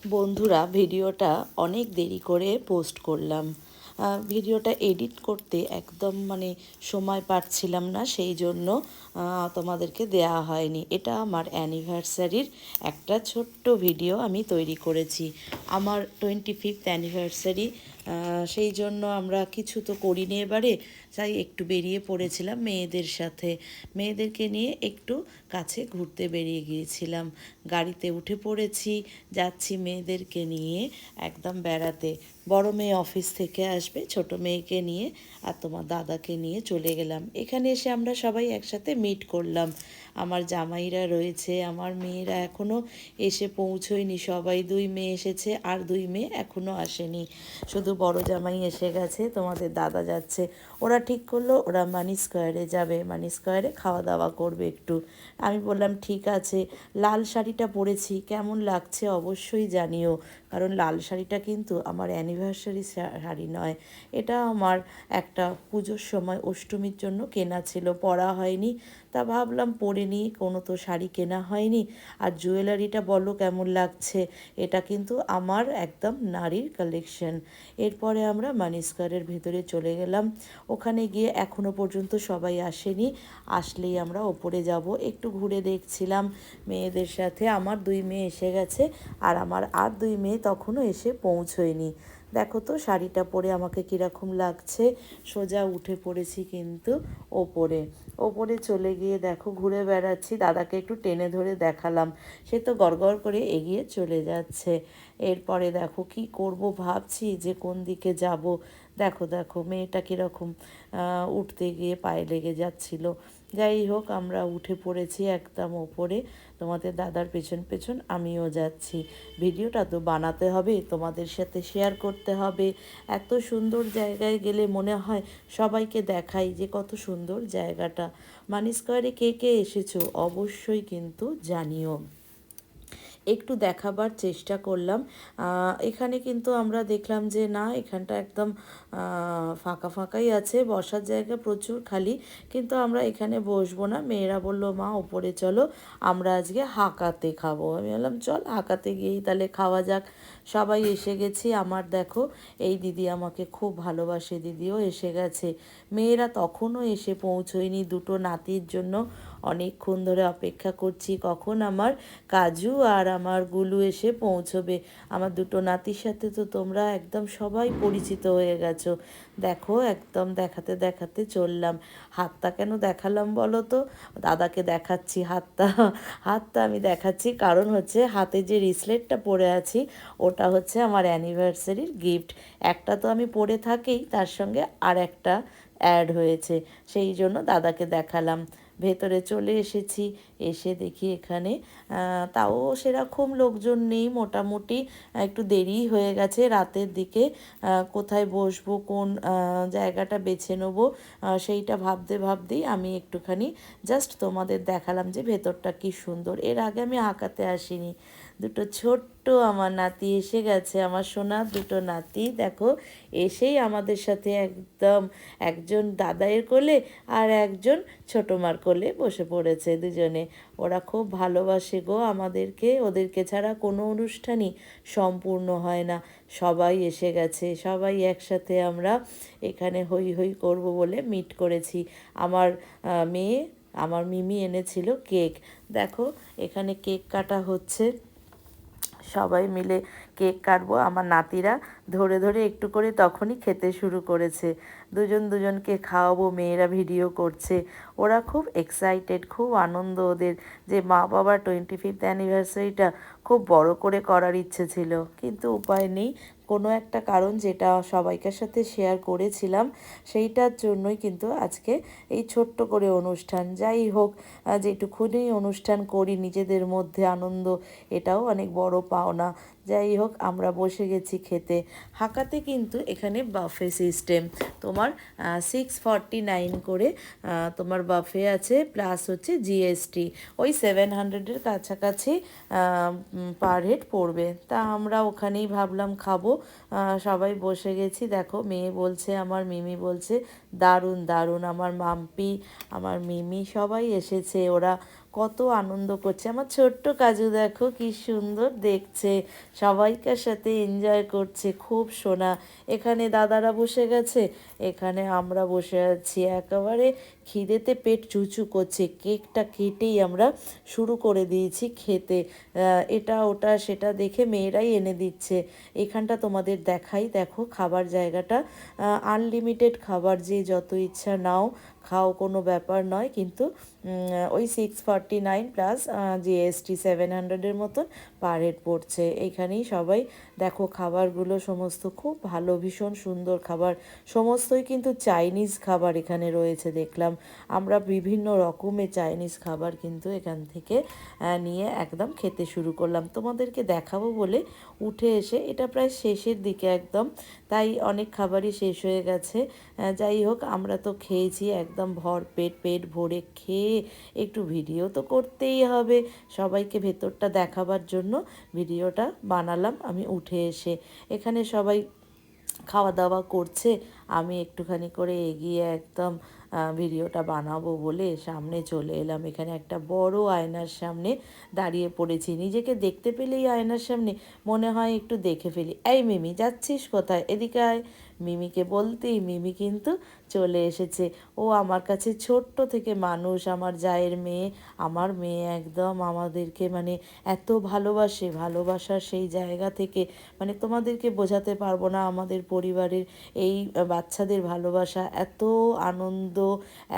বন্ধুরা, ভিডিওটা অনেক দেরি করে পোস্ট করলাম। ভিডিওটা এডিট করতে একদম সময় পাচ্ছিলাম না, সেই জন্য তোমাদেরকে দেয়া হয়নি। এটা আমার অ্যানিভার্সারির একটা ছোট্ট ভিডিও আমি তৈরি করেছি। আমার 25th অ্যানিভার্সারি, সেই জন্য আমরা কিছু তো করিনি এবারে, তাই একটু বেরিয়ে পড়েছিলাম মেয়েদের সাথে। মেয়েদেরকে নিয়ে একটু কাছে ঘুরতে বেরিয়ে গিয়েছিলাম। গাড়িতে উঠে পড়েছি, যাচ্ছি মেয়েদেরকে নিয়ে একদম বেড়াতে। বড় মেয়ে অফিস থেকে আসবে, ছোট মেয়েকে নিয়ে আর তোমার দাদাকে নিয়ে চলে গেলাম। এখানে এসে আমরা সবাই একসাথে মিট করলাম। আমার জামাইরা রয়েছে, আমার মেয়েরা এখনও এসে পৌঁছয়নি। সবাই, 2 মেয়ে এসেছে আর 2 মেয়ে এখনও আসেনি, শুধু বড় জামাই এসে গেছে। তোমাদের দাদা যাচ্ছে। ওরা ঠিক করলো ওরা মানি স্কোয়ারে যাবে, মানি স্কোয়ারে খাওয়া দাওয়া করবে একটু। আমি বললাম ঠিক আছে। লাল শাড়িটা পরেছি, কেমন লাগছে অবশ্যই জানিও, কারণ লাল শাড়িটা কিন্তু আমার অ্যানিভার্সারি শাড়ি নয়। এটা আমার একটা পুজোর সময় অষ্টমীর জন্য কেনা ছিল, পরা হয়নি। তা ভাবলাম পরে নিই, কোনো তো শাড়ি কেনা হয়নি। আর জুয়েলারিটা বলো কেমন লাগছে, এটা কিন্তু আমার একদম নারীর কালেকশন। এরপরে আমরা মানি স্কোয়ারের ভিতরে চলে গেলাম। ওখানে গিয়ে এখনও পর্যন্ত সবাই আসেনি, আসলেই আমরা ওপরে যাব। একটু ঘুরে দেখছিলাম মেয়েদের সাথে। আমার 2 মেয়ে এসে গেছে আর আমার আর 2 মেয়ে তখনও এসে পৌঁছয়নি। দেখো তো শাড়িটা পরে আমাকে কীরকম লাগছে। সোজা উঠে পড়েছি কিন্তু ওপরে। ওপরে চলে গিয়ে দেখো ঘুরে বেড়াচ্ছি, দাদাকে একটু টেনে ধরে দেখালাম, সে তো গড়গড় করে এগিয়ে চলে যাচ্ছে। এরপরে দেখো কি করব ভাবছি যে কোন দিকে যাব। দেখো দেখো মেয়েটা কীরকম উঠতে গিয়ে পায়ে লেগে যাচ্ছিল। যাই হোক, আমরা উঠে পড়েছি একদম ওপরে। তোমাদের দাদার পেছন পেছন আমিও যাচ্ছি। ভিডিওটা তো বানাতে হবে, তোমাদের সাথে শেয়ার করতে হবে। এত সুন্দর জায়গায় গেলে মনে হয় সবাইকে দেখাই যে কত সুন্দর জায়গাটা। মানি স্কোয়ারে কে কে এসেছো অবশ্যই কিন্তু জানিও। একটু দেখাবার চেষ্টা করলাম। এখানে কিন্তু আমরা দেখলাম যে না, এখানটা একদম ফাঁকা ফাঁকাই আছে, বসার জায়গা প্রচুর খালি। কিন্তু আমরা এখানে বসবো না। মেয়েরা বলল মা ওপরে চলো, আমরা আজকে হাঁকাতে খাবো। আমি বললাম চল হাঁকাতে গিয়েই তাহলে খাওয়া যাক। সবাই এসে গেছি। আমার দেখো এই দিদি আমাকে খুব ভালোবাসে, দিদিও এসে গেছে। মেয়েরা তখনও এসে পৌঁছয়নি, দুটো নাতির জন্য অনেকক্ষণ ধরে অপেক্ষা করছি কখন আমার কাজু আর আমার গুলু এসে পৌঁছবে। আমার দুটো নাতির সাথে তো তোমরা একদম সবাই পরিচিত হয়ে গেছো। দেখো একদম দেখাতে দেখাতে চললাম। হাতটা কেন দেখালাম বলো তো? দাদাকে দেখাচ্ছি হাতটা। হাতটা আমি দেখাচ্ছি কারণ হচ্ছে হাতে যে রিসলেটটা পরে আছি ওটা হচ্ছে আমার অ্যানিভার্সারির গিফট। একটা তো আমি পরে থাকি, তার সঙ্গে আর একটা অ্যাড হয়েছে, সেই জন্য দাদাকে দেখালাম। ভেতরে চলে এসেছি। এসে দেখি এখানে তাও সেরকম লোকজন নেই, মোটামুটি একটু দেরি হয়ে গেছে রাতের দিকে। কোথায় বসবো, কোন জায়গাটা বেছে নেবো, সেইটা ভাবতে ভাবতেই আমি একটুখানি জাস্ট তোমাদের দেখালাম যে ভেতরটা কি সুন্দর। এর আগে আমি হাঁকাতে আসিনি। দুটো ছোট্ট আমার নাতি এসে গেছে, আমার সোনার দুটো নাতি দেখো। এসেই আমাদের সাথে একদম, একজন দাদাইয়ের কোলে আর একজন ছোটো মার কোলে বসে পড়েছে দুজনে। ওরা খুব ভালোবাসে গো আমাদেরকে, ওদেরকে ছাড়া কোনো অনুষ্ঠানই সম্পূর্ণ হয় না। সবাই এসে গেছে, সবাই একসাথে আমরা এখানে হই হই করব বলে মিট করেছি। আমার মেয়ে, আমার মিমি এনেছিল কেক। দেখো এখানে কেক কাটা হচ্ছে, সবাই মিলে কেক কাটবো। আমার নাতিরা ধরে ধরে একটু করে তখনই খেতে শুরু করেছে। দুজন দুজনকে খাওয়াবো, মেয়েরা ভিডিও করছে। ওরা খুব এক্সাইটেড, খুব আনন্দ ওদের, যে মা বাবার 25th অ্যানিভার্সারিটা খুব বড় করে করার ইচ্ছে ছিল, কিন্তু উপায় নেই। কোনো একটা কারণ যেটা সবাইকার সাথে শেয়ার করেছিলাম, সেইটার জন্যই কিন্তু আজকে এই ছোট্ট করে অনুষ্ঠান। যাই হোক, যেটুকুনি অনুষ্ঠান করি নিজেদের মধ্যে আনন্দ, এটাও অনেক বড় পাওনা। যাই হোক, আমরা বসে গেছি খেতে। হাঁকাতে কিন্তু এখানে বাফে সিস্টেম। তোমার 649 করে তোমার বাফে আছে, প্লাস হচ্ছে জিএসটি, ওই 700-এর কাছাকাছি পার হেড পড়বে। তা আমরা ওখানেই ভাবলাম খাবো। সবাই বসে গেছি। দেখো মেয়ে বলছে, আমার মিমি বলছে দারুণ দারুণ। আমার মাম্পি, আমার মিমি সবাই এসেছে। ওরা কত আনন্দ করছে। আমার ছোট্ট কাজু দেখো কি সুন্দর দেখছে, সবাইকার সাথে এনজয় করছে, খুব সোনা। এখানে দাদারা বসে গেছে, এখানে আমরা বসে আছি, একেবারে খিদেতে পেট চুচু করছে। কেকটা কেটেই আমরা শুরু করে দিয়েছি খেতে। এটা ওটা সেটা দেখে মেয়েরাই এনে দিচ্ছে। এখানটা তোমাদের দেখাই, দেখো খাবার জায়গাটা আনলিমিটেড খাবার, যে যত ইচ্ছা নাও খাও, কোনো ব্যাপার নয়। কিন্তু ওই 649 প্লাস জিএসটি 700-এর মতন পার হেড পড়ছে। এইখানেই সবাই দেখো খাবারগুলো সমস্ত খুব ভালো, ভীষণ সুন্দর খাবার, সমস্তই কিন্তু চাইনিজ খাবার এখানে রয়েছে দেখলাম। আমরা বিভিন্ন রকমের চাইনিজ খাবার কিন্তু এখান থেকে নিয়ে একদম খেতে শুরু করলাম। তোমাদেরকে দেখাবো বলে উঠে এসে, এটা প্রায় শেষের দিকে একদম, তাই অনেক খাবারই শেষ হয়ে গেছে। যাই হোক, আমরা তো খেয়েছি একদম ভরপেট, পেট ভরে খেয়ে একটু ভিডিও তো করতেই হবে, সবাইকে ভেতরটা দেখাবার জন্য ভিডিওটা বানালাম আমি উঠে এসে। এখানে সবাই খাওয়া দাওয়া করছে, আমি একটুখানি করে এগিয়ে একদম ভিডিওটা বানাবো বলে সামনে চলে এলাম। এখানে একটা বড় আয়নার সামনে দাঁড়িয়ে পড়েছি। নিজেকে দেখতে পেলেই আয়নার সামনে মনে হয় একটু দেখে ফেলি। এই মিমি, যাচ্ছিস কোথায়? এদিকে আয়। মিমিকে বলতেই মিমি কিন্তু চলে এসেছে। ও আমার কাছে ছোট্ট থেকে মানুষ, আমার জায়ের মেয়ে, আমার মেয়ে একদম আমাদেরকে মানে এত ভালোবাসে, ভালোবাসার সেই জায়গা থেকে মানে তোমাদেরকে বোঝাতে পারবো না। আমাদের পরিবারের এই বাচ্চাদের ভালোবাসা, এত আনন্দ,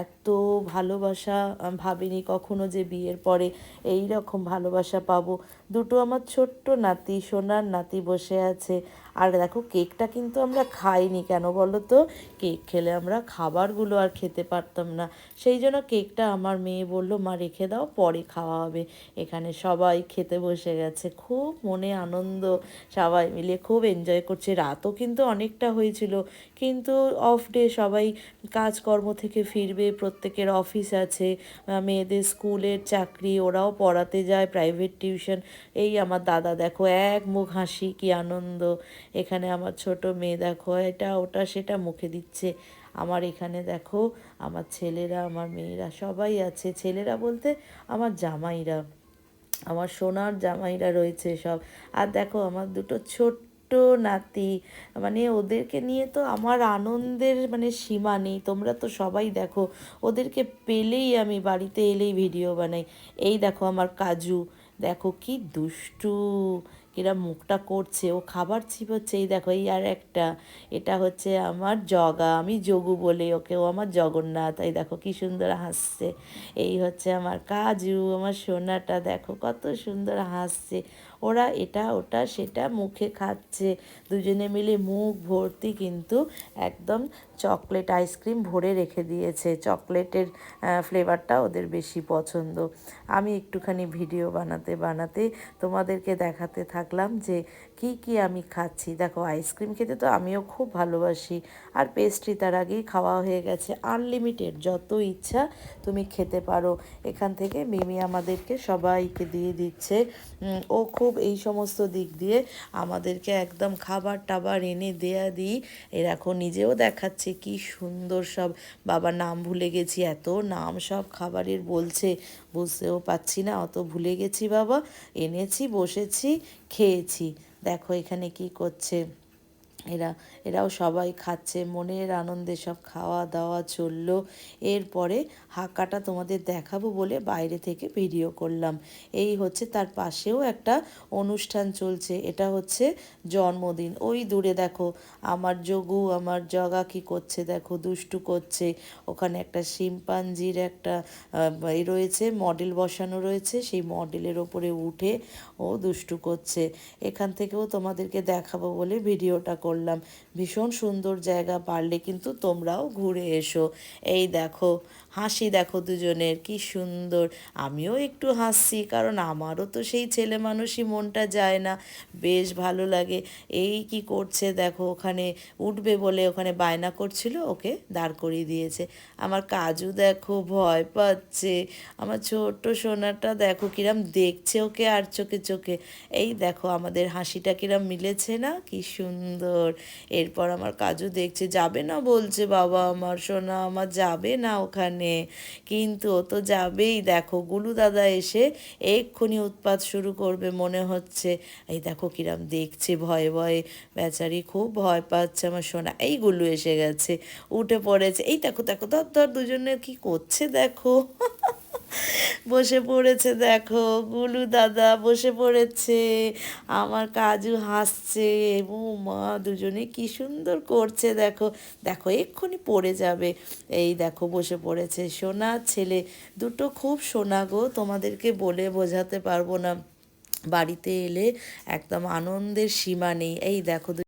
এত ভালোবাসা ভাবিনি কখনো যে বিয়ের পরে এই রকম ভালোবাসা পাবো। দুটো আমার ছোট্ট নাতি, সোনার নাতি বসে আছে। আর দেখো কেকটা কিন্তু আমরা খাইনি, কেন বলো তো? কেক খেলে আমরা খাবারগুলো আর খেতে পারতাম না, সেই জন্য কেকটা আমার মেয়ে বলল মা রেখে দাও, পরে খাওয়া হবে। এখানে সবাই খেতে বসে গেছে, খুব মনে আনন্দ, সবাই মিলে খুব এনজয় করছে। রাতও কিন্তু অনেকটা হয়েছিল, কিন্তু অফ ডে, সবাই কাজকর্ম থেকে ফিরবে, প্রত্যেকের অফিস আছে, মেয়েদের স্কুলের চাকরি, ওরাও পড়াতে যায়, প্রাইভেট টিউশন। এই আমার দাদা দেখো এক মুখ হাসি, কি আনন্দ। এখানে আমার ছোট মেয়ে দেখো এটা ওটা সেটা মুখে দিচ্ছে। আমার এখানে দেখো আমার ছেলেরা, আমার মেয়েরা সবাই আছে। ছেলেরা বলতে আমার জামাইরা, আমার সোনার জামাইরা রয়েছে সব। আর দেখো আমার দুটো ছোট্ট নাতি, মানে ওদেরকে নিয়ে তো আমার আনন্দের মানে সীমা নেই। তোমরা তো সবাই দেখো, ওদেরকে পেলেই আমি বাড়িতে এলেই ভিডিও বানাই। এই দেখো আমার কাজু, দেখো কি দুষ্টু, কিরা মুখটা করছে, ও খাবার চিবোচ্ছে। এই দেখো এই আর একটা, এটা হচ্ছে আমার জগা, আমি যোগু বলে ওকে, ও আমার জগন্নাথ। এই দেখো কি সুন্দর হাসছে। এই হচ্ছে আমার কাজু, আমার সোনাটা, দেখো কত সুন্দর হাসছে। ওরা এটা ওটা সেটা মুখে খাচ্ছে, দুজনে মিলে মুখ ভর্তি কিন্তু একদম চকলেট আইসক্রিম ভরে রেখে দিয়েছে। চকলেটের ফ্লেভারটা ওদের বেশি পছন্দ। আমি একটুখানি ভিডিও বানাতে বানাতে তোমাদেরকে দেখাতে থাকলাম যে কি কি আমি খাচ্ছি। দেখো আইসক্রিম খেতে তো আমিও খুব ভালোবাসি, আর পেস্ট্রি তার আগেই খাওয়া হয়ে গেছে। আনলিমিটেড যত ইচ্ছা তুমি খেতে পারো এখান থেকে। মিমি আমাদেরকে সবাইকে দিয়ে দিচ্ছে। ও খুব এই সমস্ত দিক দিয়ে আমাদেরকে একদম খাবার টাবার এনে দেয়া দিই। এখন নিজেও দেখাচ্ছে কি সুন্দর সব। বাবা নাম ভুলে গেছি, এত নাম সব খাবারের বলছে, বুঝতেও পারছি না, অত ভুলে গেছি বাবা। এনেছি, বসেছি, খেয়েছি। দেখো এখানে কি করছে এরাও সবাই খাচ্ছে, মনের আনন্দে সব খাওয়া দাওয়া চললো। এরপরে হাঁকাটা তোমাদের দেখাবো বলে বাইরে থেকে ভিডিও করলাম। এই হচ্ছে তার পাশেও একটা অনুষ্ঠান চলছে, এটা হচ্ছে জন্মদিন। ওই দূরে দেখো আমার যোগু, আমার জগা কি করছে দেখো, দুষ্টু করছে। ওখানে একটা শিম্পাঞ্জির একটা রয়েছে, মডেল বসানো রয়েছে, সেই মডেলের ওপরে উঠে ও দুষ্টু করছে। এখান থেকেও তোমাদেরকে দেখাবো বলে ভিডিওটা করলাম। ভীষণ সুন্দর জায়গা, পারলে কিন্তু তোমরাও ঘুরে এসো। এই দেখো হাসি, দেখো দুজনের কি সুন্দর। আমিও একটু হাসছি, কারণ আমারও তো সেই ছেলে মানুষই মনটা যায় না, বেশ ভালো লাগে। এই কি করছে দেখো, ওখানে উঠবে বলে ওখানে বায়না করছিল, ওকে দাঁড় করিয়ে দিয়েছে। আমার কাজু দেখো ভয় পাচ্ছে, আমার ছোট্ট সোনাটা দেখো কিরম দেখছে ওকে আর চোখে চোখে। এই দেখো আমাদের হাসিটা কিরম মিলেছে না, কি সুন্দর। সুন্দর। এরপর আমার কাজু দেখছে, যাবে না বলছে বাবা আমার সোনা আমার, যাবে না ওখানে, কিন্তু ও তো যাবেই। দেখো গুলু দাদা এসে এক্ষুনি উৎপাত শুরু করবে মনে হচ্ছে। এই দেখো কিরাম দেখছে ভয়ে ভয়ে, বেচারি খুব ভয় পাচ্ছে আমার সোনা। এই গুলু এসে গেছে, উঠে পড়েছে। এই দেখো দেখো, ধর ধর, দুজনে কি করছে দেখো। বসে পড়েছে দেখো, গুলু দাদা বসে পড়েছে, আমার কাজু হাসছে। ও মা, দুজনে কি সুন্দর করছে দেখো। দেখো এক্ষুনি পড়ে যাবে। এই দেখো বসে পড়েছে, সোনা ছেলে দুটো খুব সোনা গো, তোমাদেরকে বলে বোঝাতে পারবো না। বাড়িতে এলে একদম আনন্দের সীমা নেই। এই দেখো